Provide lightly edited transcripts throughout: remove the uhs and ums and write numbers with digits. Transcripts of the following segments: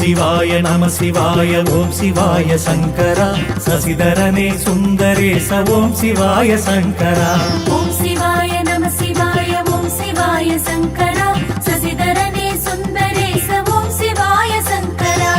சிவாய நம சிவாய ஓம் சிவாய சங்கரா சசிதரனே சுந்தரேச ஓம் சிவாய சங்கரா ஓம் சிவாய நம சிவாய ஓம் சிவாய சங்கரா சசிதரனே சுந்தரேச ஓம் சிவாய சங்கரா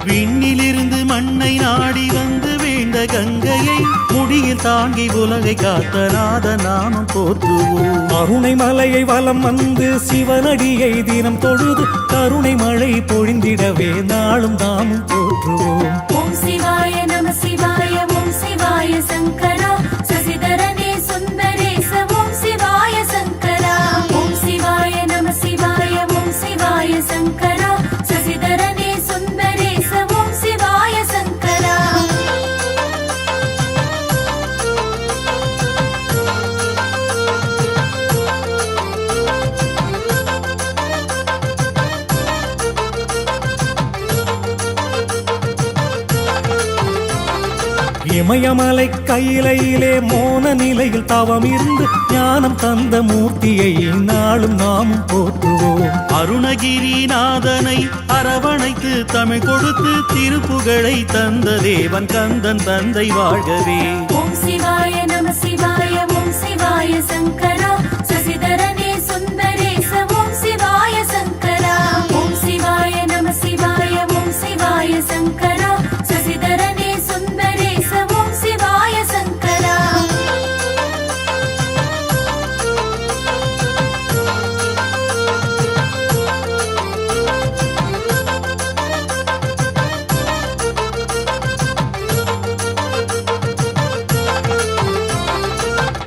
விண்ணிலிருந்து மண்ணை நாடி வந்து வேண்ட கங்கையை முடியில் தாங்கி உலகை காத்த நாத நாமம் போற்றுவோம். அருணை மலையை வலம் வந்து சிவனடியை தினம் தொழுது கருணை மழை பொழிந்திடவே நாளும் தாமும் போற்றுவோம். ஓம் சிவாய நம சிவாய ஓம் சிவாய சங்கரா சசிதரனே சுந்தரேச ஓம் சிவாய சங்கரா ஓம் சிவாய நம சிவாய ஓம் சிவாய சங்கரா சசிதரனே சுந்தரேச ஓம் சிவாய சங்கரா இமயமலை கையிலையிலே மோன நிலையில் தவம் இருந்து ஞானம் தந்த மூர்த்தியை நாளும் நாமும் போற்றுவோம். அருணகிரிநாதனை அரவணைத்து தமிழ் கொடுத்து திருப்புகழை தந்த தேவன் கந்தன் தந்தை வாழ்கவே. ஓம் சிவாய நம சிவாய ஓம் சிவாய சங்கரா சசிதரனே சுந்தரேச ஓம் சிவாய சங்கரா ஓம் சிவாய நம சிவாய ஓம் சிவாய சங்கரா சசிதரனே சுந்தரேச ஓம் சிவாய சங்கரா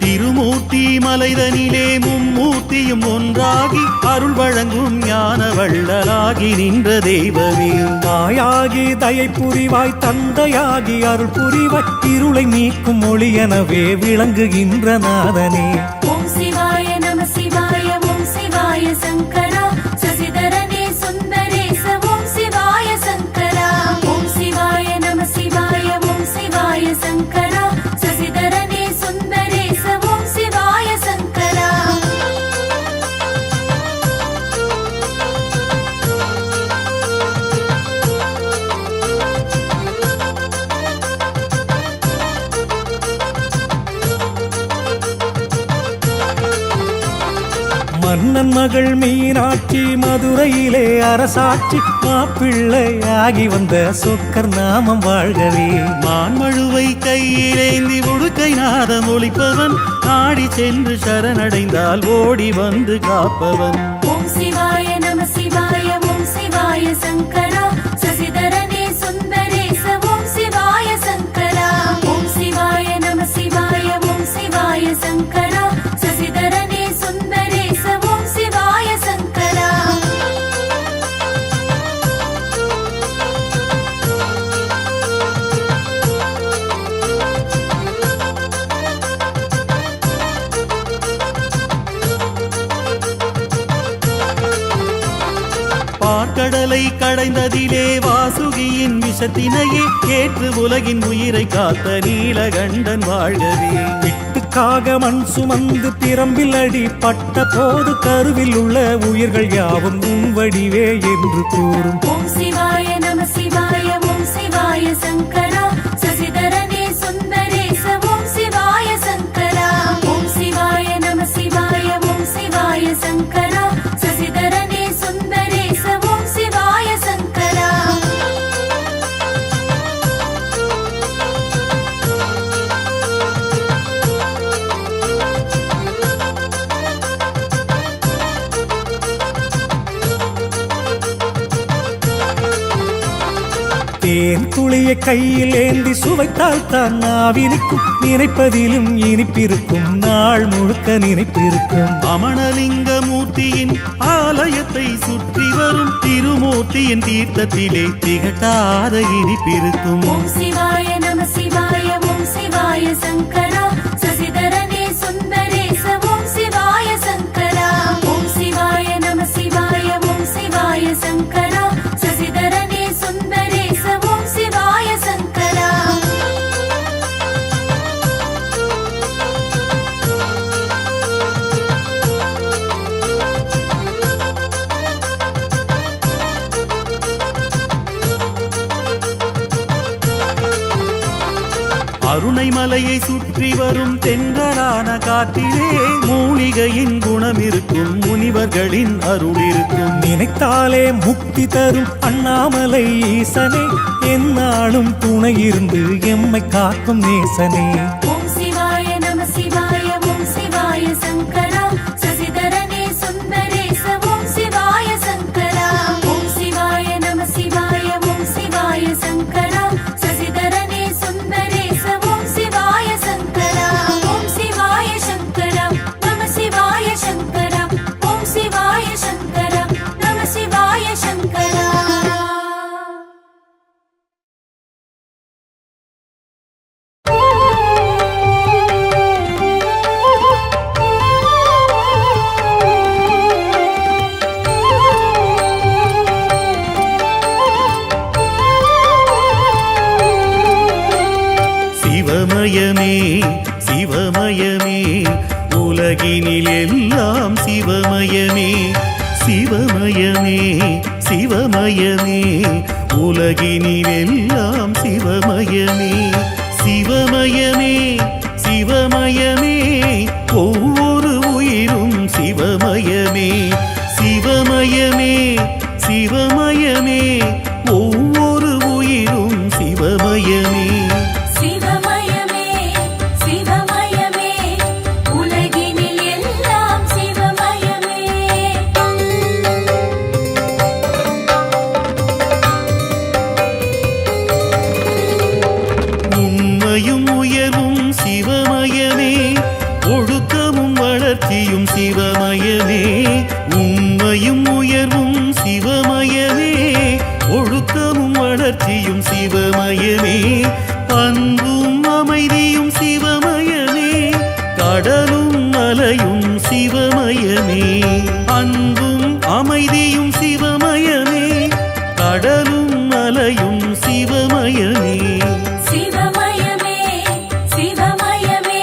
திருமூர்த்தி மலைதனிலே மும்மூர்த்தியும் ஒன்றாகி அருள் வழங்கும் ஞான வள்ளலாகி நின்ற தெய்வமே. தாயாகி தயை புரிவாய் தந்தையாகி அருள் புரிவாய் இருளை நீக்கும் ஒளியெனவே விளங்குகின்ற நாதனே. ஓம் சிவாய நம சிவாய ஓம் சிவாய சங்கரா சசிதரனே சுந்தரேச ஓம் சிவாய சங்கரா ஓம் சிவாய நம சிவாய ஓம் சிவாய சங்கரா சசிதரனே சுந்தரேச ஓம் சிவாய சங்கரா மன்னன் மகள் மீனாட்சி மதுரையிலே அரசாட்சி மாப்பிள்ளையாகி வந்த சொக்கர் நாமம் வாழ்கவே. மான்மழுவை கையிலேந்தி உடுக்கை நாதம் ஒழிப்பவன் நாடி சென்று சரணடைந்தால் ஓடி வந்து காப்பவன். ஓம் சிவாய நம சிவாய ஓம் சிவாய சங்கரா சசிதரனே சுந்தரேச ஓம் சிவாய சங்கரா ஓம் சிவாய நம சிவாய ஓம் சிவாய சங்கரா சசிதரனே சுந்தரேச ஓம் சிவாய சங்கரா பாற்கடலை கடைந்ததிலே வாசுகியின் விஷத்தினையே ஏற்று உலகின் உயிரை காத்த நீலகண்டன் வாழ்கவே. விட்டுக்காக மண் சுமந்து பிரம்பில் அடி பட்ட போது கருவில் உள்ள உயிர்கள் யாவும் உன் வடிவே என்று கூறும். ஓம் சிவாய நம சிவாய ஓம் சிவாய சங்கரா சசிதரனே சுந்தரேச ஓம் சிவாய சங்கரா ஓம் சிவாய நம சிவாய ஓம் சிவாய சங்கரா சசிதரனே சுந்தரேச ஓம் சிவாய சங்கரா தேன் துளியை கையில் ஏந்தி சுவைத்தால் தான் நாவினிக்கும் நினைப்பதிலும் இனிப்பிருக்கும் நாள் முழுக்க நினைப்பிருக்கும். அமணலிங்க மூர்த்தியின் ஆலயத்தை சுற்றி வரும் திருமூர்த்தியின் தீர்த்தத்திலே திகட்டாத இனிப்பிருக்கும். ஓம் சிவாய நம சிவாய ஓம் சிவாய சங்கரா சசிதரனே சுந்தரேச ஓம் சிவாய சங்கரா ஓம் சிவாய நம சிவாய ஓம் சிவாய சங்கரா சசிதரனே அருணை மலையை சுற்றி வரும் தென்றலான காற்றிலே மூலிகையின் குணம் இருக்கும், முனிவர்களின் அருள் இருக்கும். நினைத்தாலே முக்தி தரும் அண்ணாமலை ஈசனே, எந்நாளும் துணை இருந்து எம்மை காக்கும் நேசனே. ஓம் சிவாய நம சிவாய ஓம் சிவாய சங்கரா சசிதரனே சுந்தரேச ஓம் சிவாய சங்கரா. ஓம் சிவாய நம சிவாய ஓம் சிவாய சங்கரா சசிதரனே சுந்தரேச ஓம் சிவாய சங்கரா. ஓம் சிவாய சங்கரா நம சிவாய சங்கரா. ஓம் சிவாய சங்கரா நம சிவாய சங்கரா. சிவமயமே சிவமயமே உலகினில் எல்லாம் சிவமயமே. சிவமயமே சிவமயமே உலகினில் எல்லாம் சிவமயமே. சிவமயமே சிவமயமே ஒவ்வொரு உயிரும் சிவமயமே. சிவமயமே சிவமயமே ஒவ்வொரு உயிரும் சிவமயமே. சிவமயமே சிவமயமே உலகினில் எல்லாம் சிவமயமே. உண்மையும் உயர்வும் சிவமயமே, ஒழுக்கமும் வளர்ச்சியும் சிவமயமே. உண்மையும் உயர்வும் சிவமயமே, ஒழுக்கமும் வளர்ச்சியும் சிவமயமே. அன்பும் அமைதியும் சிவமயமே, கடலும் மலையும் சிவமயமே. அன்பும் அமைதியும் சிவமயமே, கடலும் மலையும் சிவமயமே. சிவமயமே சிவமயமே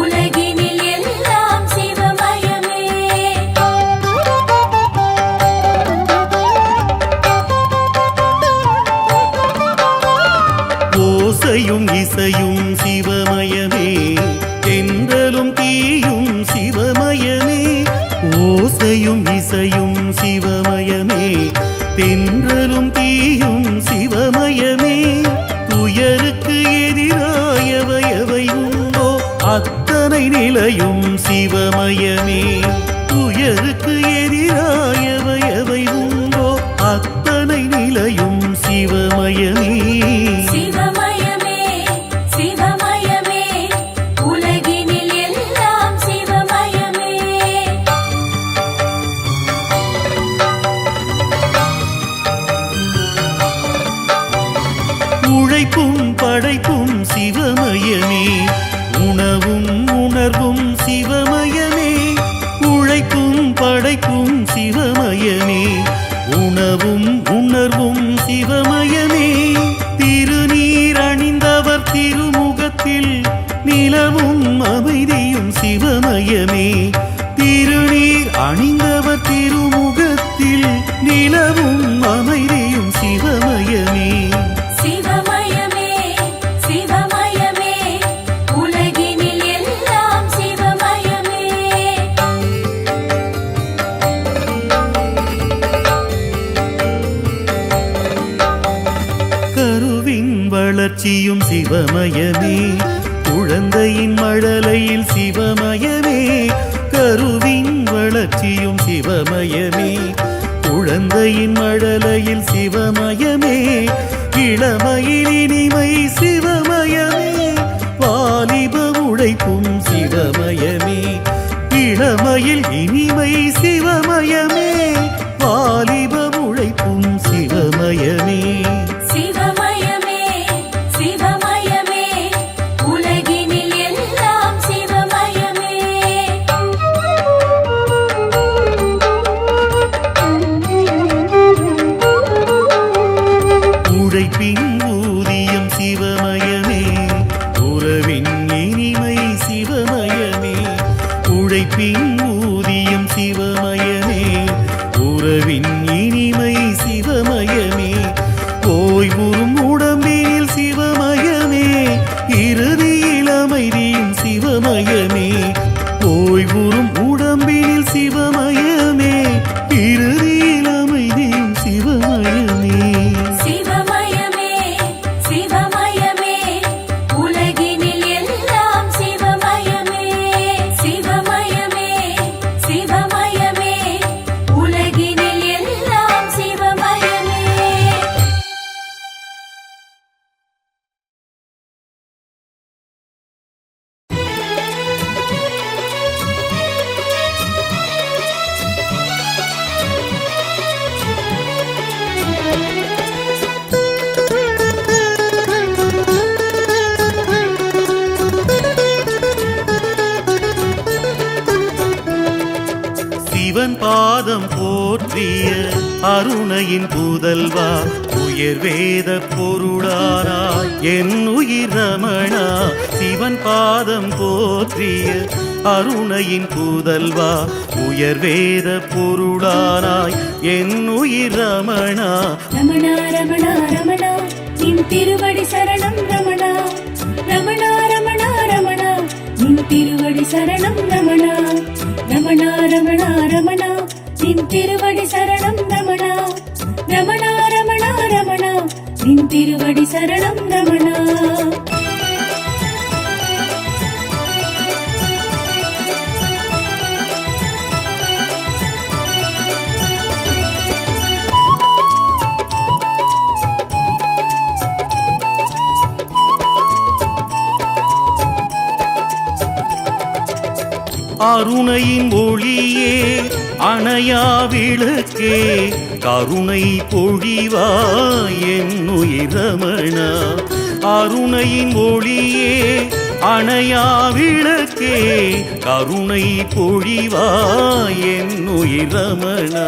உலகினில் எல்லாம் சிவமயமே. ஓசையும் இசையும் சிவமயமே, தென்றலும் தீயும் சிவமயமே. ஓசையும் இசையும் சிவமயமே, தென்றலும் தீயும் சிவமயமே. துயருக்கு எதிராயவை எவை உண்டோ அத்தனை நிலையும் சிவமயமே. துயருக்கு எதிராயவை எவை உண்டோ அத்தனை நிலையும் சிவமயமே. சிவமயமே சிவமயமே உலகினில் எல்லாம் சிவமயமே. உழைப்பும் படைப்பும் சிவமயமே, உணவும் உணர்வும் சிவமயமே. உழைப்பும் படைப்பும் சிவமயமே, உணவும் உணர்வும் சிவமயமே. திருநீர் அணிந்தவர் திருமுகத்தில் நிலவும் அமைதியும் சிவமயமே. திருநீர் அணிந்தவர் திருமுகத்தில் நிலவும் அமைதியும் சிவமயமே. சிவமயமே சிவமயமே உலகினில் எல்லாம் சிவமயமே. கருவின் வளர்ச்சியும் சிவமயமே, குழந்தையின் மழலையில் சிவமயமே. கருவின் வளர்ச்சியும் சிவமயமே, குழந்தையின் மழலையில் சிவமயமே. இளமையில் இனிமை சிவமயமே, வாலிப உழைப்பும் சிவமயமே. இளமையில் இனிமை சிவமயமே, வாலிப உழைப்பும் சிவமயமே. சிவமயமே சிவமயமே உலகினில் எல்லாம் சிவமயமே. உழைப்பின் ஊதியம் சிவமயமே, உறவின் இனிமை சிவமயமே. உழைப்பின் ஊதியம் சிவமயமே, உறவின் இனிமை சிவமயமே. ஓய்வுறும் உடம்பில் சிவமயமே, அருணையின் புதல்வா உயர் வேத பொருளானாய் என் உயிர் ரமணா சிவன் பாதம் போற்றிய அருணையின் புதல்வா உயர் வேத பொருளானாய் என் உயிர் ரமணா ரமணா ரமணா ரமணா நின் திருவடி சரணம் ரமணா ரமணா ரமணா ரமணா நின் திருவடி சரணம் ரமணா ரமணா ரமணா ரமணா நின் திருவடி சரணம் ரமணா ரமணா ரமணா ரமணா நின் திருவடி சரணம் ரமணா அருணையின் ஒளியே அணையா விளக்கே கருணை பொழிவாய் என் உயிர் ரமணா அருணையின் ஒளியே அணையா விளக்கே கருணை பொழிவாய் என் உயிர் ரமணா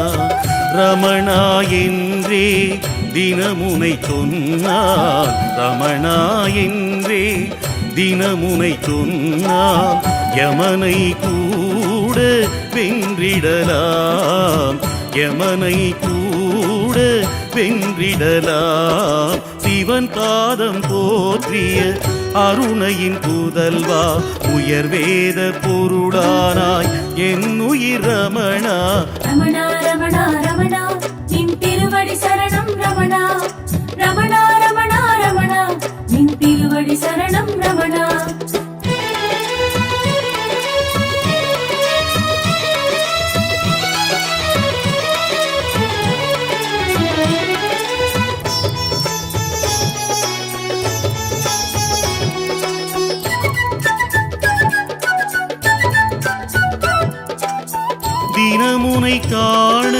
ரமணா என்றே தினமுனை சொன்னார் ரமணா என்றே தினமுனை சொன்னார் யமனை கூட வென்றிடலாம் யமனை கூட வென்றிடலாம் சிவன் பாதம் போற்றிய அருணையின் புதல்வா உயர் வேத பொருளானாய் என் உயிர் ரமணா ரமணா ரமணா ரமணா நின் திருவடி சரணம் ரமணா ரமணா ரமணா ரமணா நின் திருவடி சரணம் ரமணா தினமுனை காண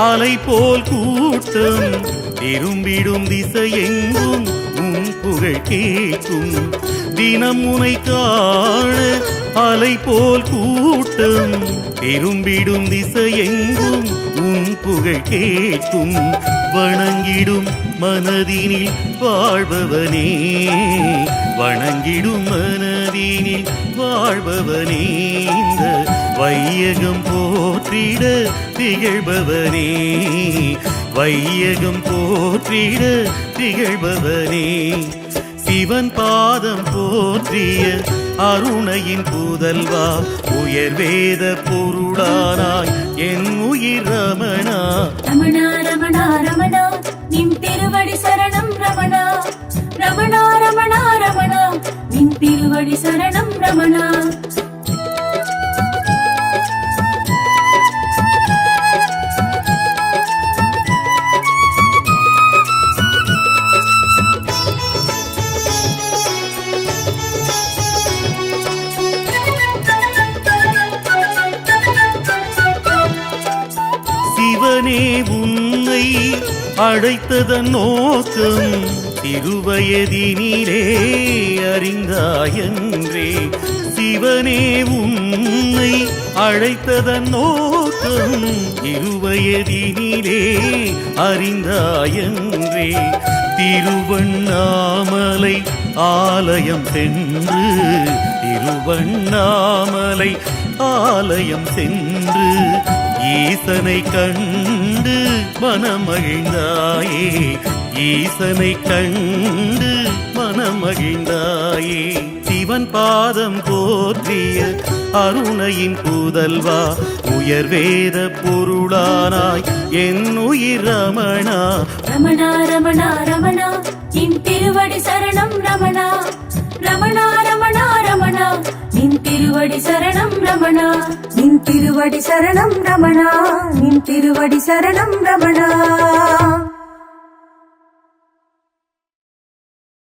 அலை போல் கூட்டம் திரும்பிடும் திசையெங்கும் உன் புகழ் கேட்கும் தினமுனை காண அலை போல் கூட்டம் திரும்பிடும் திசையெங்கும் உன் புகழ் கேட்கும் வணங்கிடும் மனதினில் வாழ்பவனே வணங்கிடும் மனதினில் வாழ்பவனே இந்த வையகம் போற்றிட திகழ்பவனே வையகம் போற்றிட திகழ்பவனே சிவன் பாதம் போற்றிய அருணையின் புதல்வா உயர் வேத பொருளானாய் என் உயிர் ரமணா ரமணா ரமணா ரமணா நின் திருவடி சரணம் ரமணா ரமணா ரமணா ரமணா நின் திருவடி சரணம் ரமணா சிவனே உன்னை அழைத்ததன் நோக்கம் திருவயதினிலே அறிந்தாயன்றே சிவனே உன்னை அழைத்ததன் நோக்கம் திருவயதினிலே அறிந்தாயன்றே திருவண்ணாமலை ஆலயம் சென்று திருவண்ணாமலை ஆலயம் சென்று ஈசனை கண்டு மனமகிழ்ந்தாயே ஈசனை கண்டு மனமகிழ்ந்தாயே சிவன் பாதம் போற்றிய அருணையின் புதல்வா உயர் வேத பொருளானாய் என் உயிர் ரமணா ரமணா ரமணா ரமணா நின் திருவடி சரணம் ரமணா ரமணா ரமணா ரமணா நின் திருவடி சரணம் ரமணா நின் திருவடி சரணம் ரமணா நின் திருவடி சரணம் ரமணா